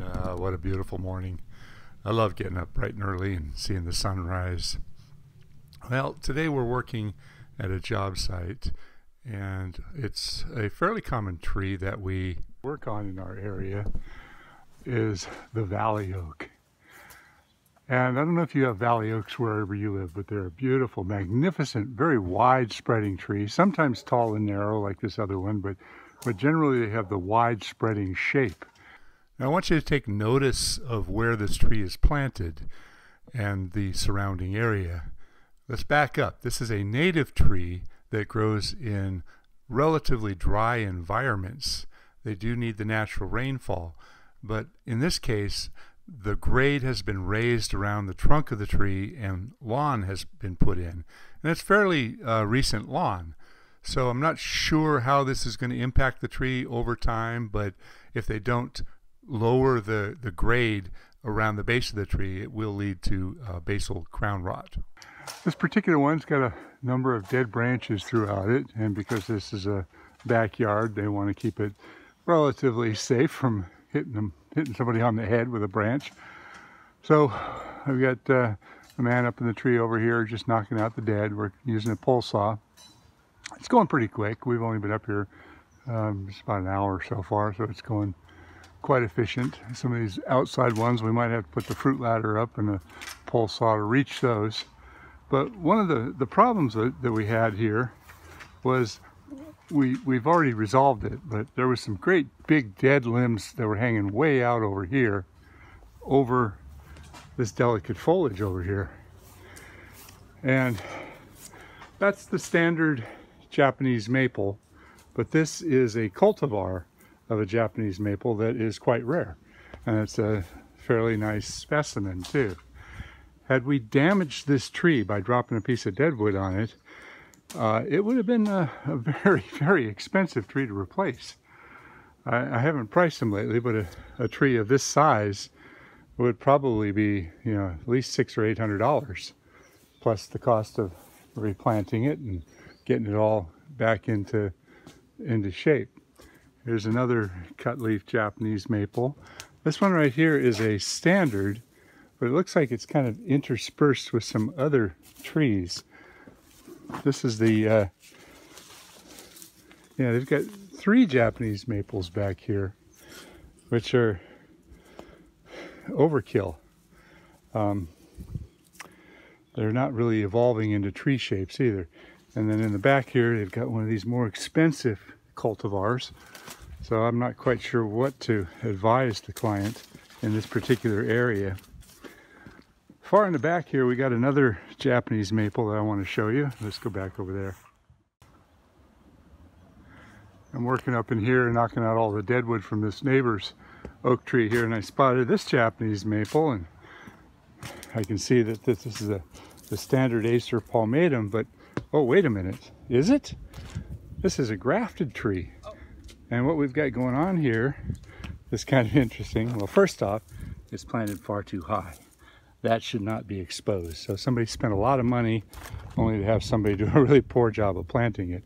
What a beautiful morning. I love getting up bright and early and seeing the sunrise. Well, today we're working at a job site, and it's a fairly common tree that we work on in our area is the valley oak. And I don't know if you have valley oaks wherever you live, but they're a beautiful, magnificent, very wide spreading tree, sometimes tall and narrow like this other one, but generally they have the wide spreading shape. Now I want you to take notice of where this tree is planted and the surrounding area. Let's back up. This is a native tree that grows in relatively dry environments. They do need the natural rainfall, but in this case, the grade has been raised around the trunk of the tree and lawn has been put in. And it's fairly recent lawn. So I'm not sure how this is going to impact the tree over time, but if they don't lower the grade around the base of the tree, it will lead to basal crown rot. This particular one's got a number of dead branches throughout it, and because this is a backyard, they want to keep it relatively safe from hitting somebody on the head with a branch. So I've got a man up in the tree over here just knocking out the dead. We're using a pole saw. It's going pretty quick. We've only been up here just about an hour so far, so it's going quite efficient. Some of these outside ones, we might have to put the fruit ladder up and a pole saw to reach those. But one of the problems that we had here was we've already resolved it, but there was some great big dead limbs that were hanging way out over here, over this delicate foliage over here. And that's the standard Japanese maple, but this is a cultivar of a Japanese maple that is quite rare, and it's a fairly nice specimen too. Had we damaged this tree by dropping a piece of deadwood on it, it would have been a very, very expensive tree to replace. I haven't priced them lately, but a tree of this size would probably be, at least $600 or $800, plus the cost of replanting it and getting it all back into shape. Here's another cut leaf Japanese maple. This one right here is a standard, but it looks like it's kind of interspersed with some other trees. This is the, they've got 3 Japanese maples back here, which are overkill. They're not really evolving into tree shapes either. And then in the back here, they've got one of these more expensive cultivars. So I'm not quite sure what to advise the client in this particular area. Far in the back here, we got another Japanese maple that I want to show you. Let's go back over there. I'm working up in here and knocking out all the deadwood from this neighbor's oak tree here, and I spotted this Japanese maple, and I can see that this is the standard Acer palmatum, but oh, wait a minute. Is it? This is a grafted tree. Oh. And what we've got going on here is kind of interesting. Well, first off, it's planted far too high. That should not be exposed. So somebody spent a lot of money only to have somebody do a really poor job of planting it.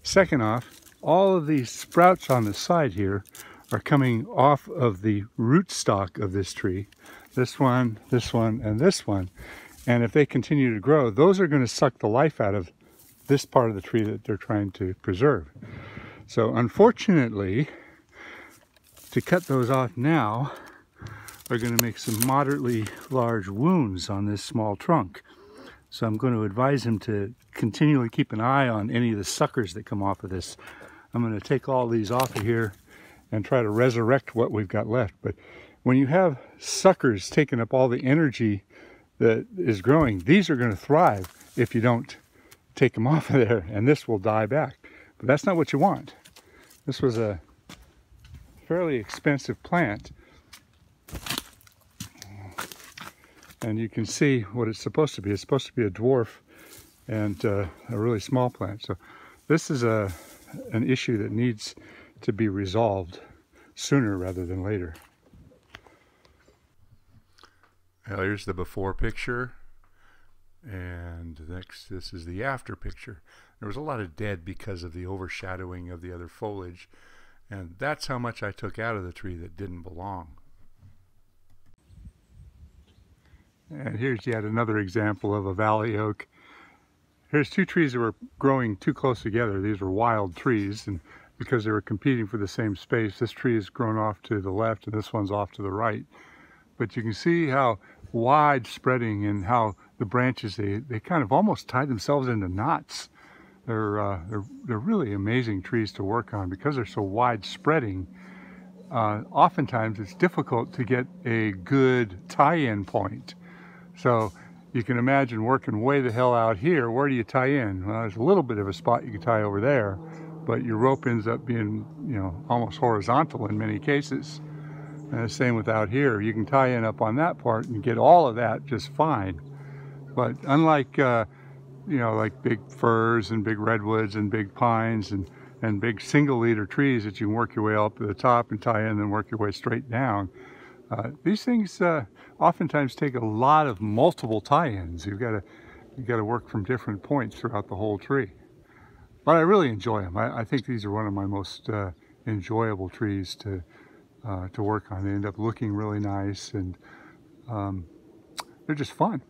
Second off, all of these sprouts on the side here are coming off of the rootstock of this tree. This one, and this one. And if they continue to grow, those are going to suck the life out of this part of the tree that they're trying to preserve. So unfortunately, to cut those off now are going to make some moderately large wounds on this small trunk. So I'm going to advise him to continually keep an eye on any of the suckers that come off of this. I'm going to take all these off of here and try to resurrect what we've got left. But when you have suckers taking up all the energy that is growing, these are going to thrive if you don't take them off of there, and this will die back. But that's not what you want. This was a fairly expensive plant, and you can see what it's supposed to be. It's supposed to be a dwarf and a really small plant. So this is an issue that needs to be resolved sooner rather than later. Well, here's the before picture, and next this is the after picture. There was a lot of dead because of the overshadowing of the other foliage, and that's how much I took out of the tree that didn't belong. And here's yet another example of a valley oak. Here's two trees that were growing too close together. These were wild trees, and because they were competing for the same space, this tree is grown off to the left and this one's off to the right. But you can see how wide spreading and how the branches, they kind of almost tie themselves into knots. They're really amazing trees to work on because they're so wide spreading. Oftentimes it's difficult to get a good tie-in point. So you can imagine working way the hell out here. Where do you tie in? Well, there's a little bit of a spot you can tie over there, but your rope ends up being, almost horizontal in many cases. And the same with out here. You can tie in up on that part and get all of that just fine. But unlike, like big firs and big redwoods and big pines and big single leader trees that you can work your way up to the top and tie in and then work your way straight down, these things oftentimes take a lot of multiple tie-ins. You've got to work from different points throughout the whole tree. But I really enjoy them. I think these are one of my most enjoyable trees to work on. They end up looking really nice, and they're just fun.